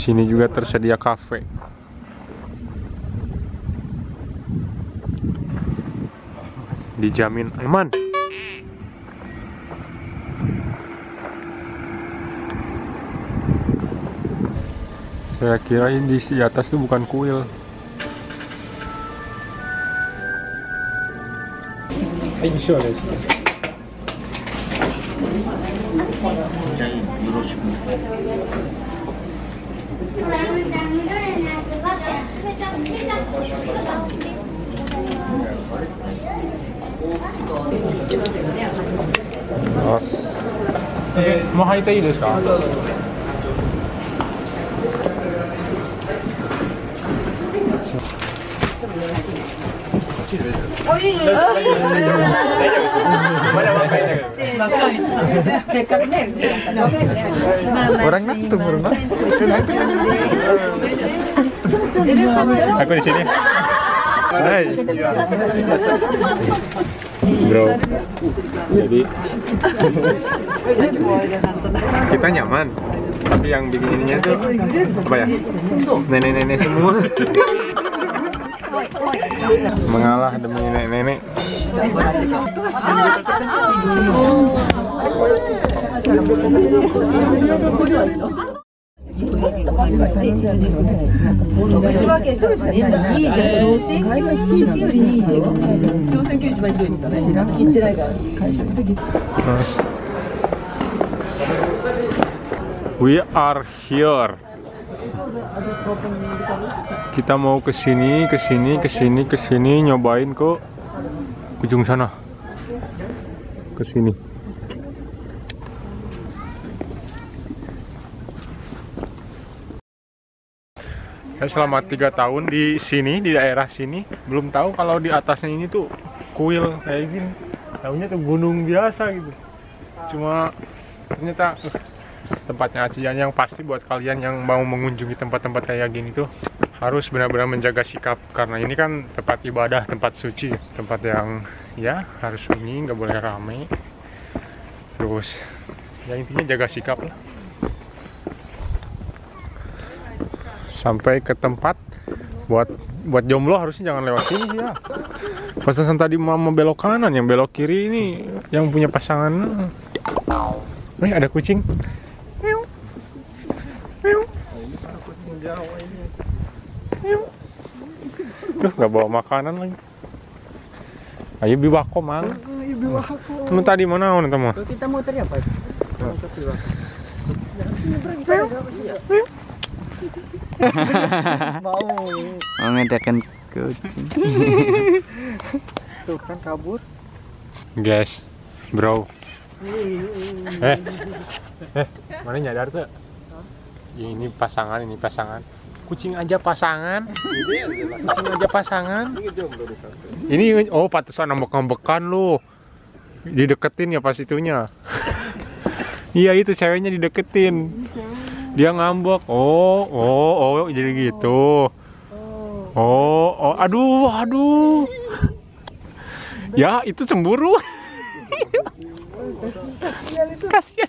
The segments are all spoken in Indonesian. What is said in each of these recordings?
sini juga tersedia kafe. Dijamin aman. Saya kira ini di atas itu bukan kuil. Mau haiteいいですか? Orang ngantuk, bro. Aku di sini. Hai. Bro. Jadi kita nyaman. Tapi yang bikin ininya tuh apa ya? Nenek-nenek semua. Mengalah demi nenek-nenek. We are here. Kita mau ke sini, nyobain ke ujung sana. Ke sini. Saya selama 3 tahun di sini, di daerah sini, belum tahu kalau di atasnya ini tuh kuil kayak gini. Tahunya tuh gunung biasa gitu. Cuma ternyata tempatnya acian. Yang pasti buat kalian yang mau mengunjungi tempat-tempat kayak gini tuh harus benar-benar menjaga sikap, karena ini kan tempat ibadah, tempat suci, tempat yang ya harus sunyi, nggak boleh rame. Terus ya intinya jaga sikap lah. Sampai ke tempat buat jomblo harusnya jangan lewat sini ya. Pesan tadi mau belok kanan, yang belok kiri ini yang punya pasangan. Ada kucing. Duh, nggak bawa makanan lagi. Ayo biwako mang. Lu tadi mana on teman? Kita muter ya Pak. Mau ngedakan kucing. Tuh kan kabur. Guys, bro. Mana nyadar tuh? Ini pasangan, ini pasangan. Kucing aja pasangan. Kucing aja pasangan. Ini oh pantesan ngambek-ngambekan lu. Dideketin ya pas itunya. Iya itu ceweknya dideketin. Dia ngambek. Oh jadi gitu. Oh, aduh. Ya itu cemburu. Kasian.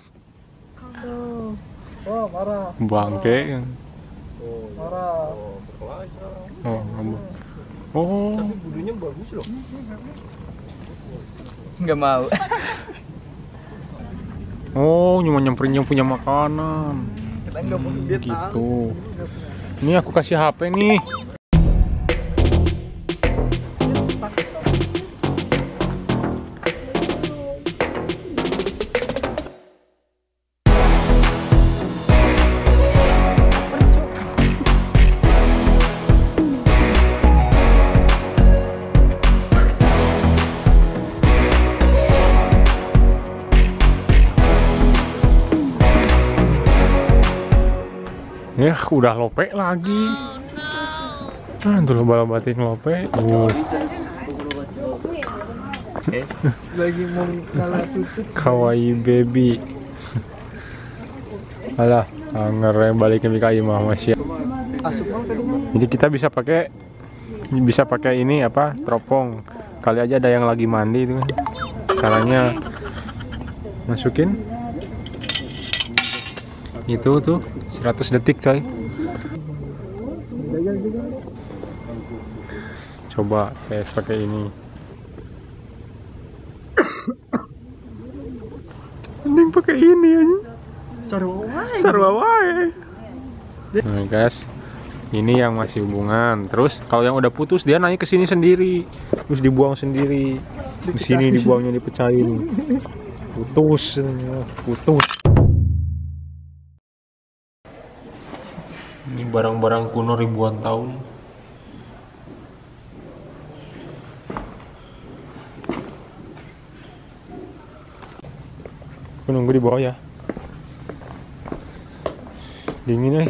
Oh, marah. Bangke. Marah. Oh, ngambek. Oh. Tapi bulunya bagus loh. Nggak mau. Oh, cuma nyamperin yang punya makanan. Gitu. Ini aku kasih HP nih. Ya udah lope lagi. Tuh balabatin lope. Lagi mau kalah tutut. Kawaii baby. Alah, ngerem balikin ke imah masih. Jadi kita bisa pakai ini apa? Teropong. Kali aja ada yang lagi mandi itu. Caranya masukin itu tuh 100 detik coy. Coba tes pakai ini. Mending pakai ini aja. Sarwa wae. Nah, guys. Ini yang masih hubungan. Terus kalau yang udah putus dia naik ke sini sendiri. Terus dibuang sendiri. Di sini dibuangnya dipecahin. Putus. Ini barang-barang kuno ribuan tahun. Aku nunggu di bawah ya. Dingin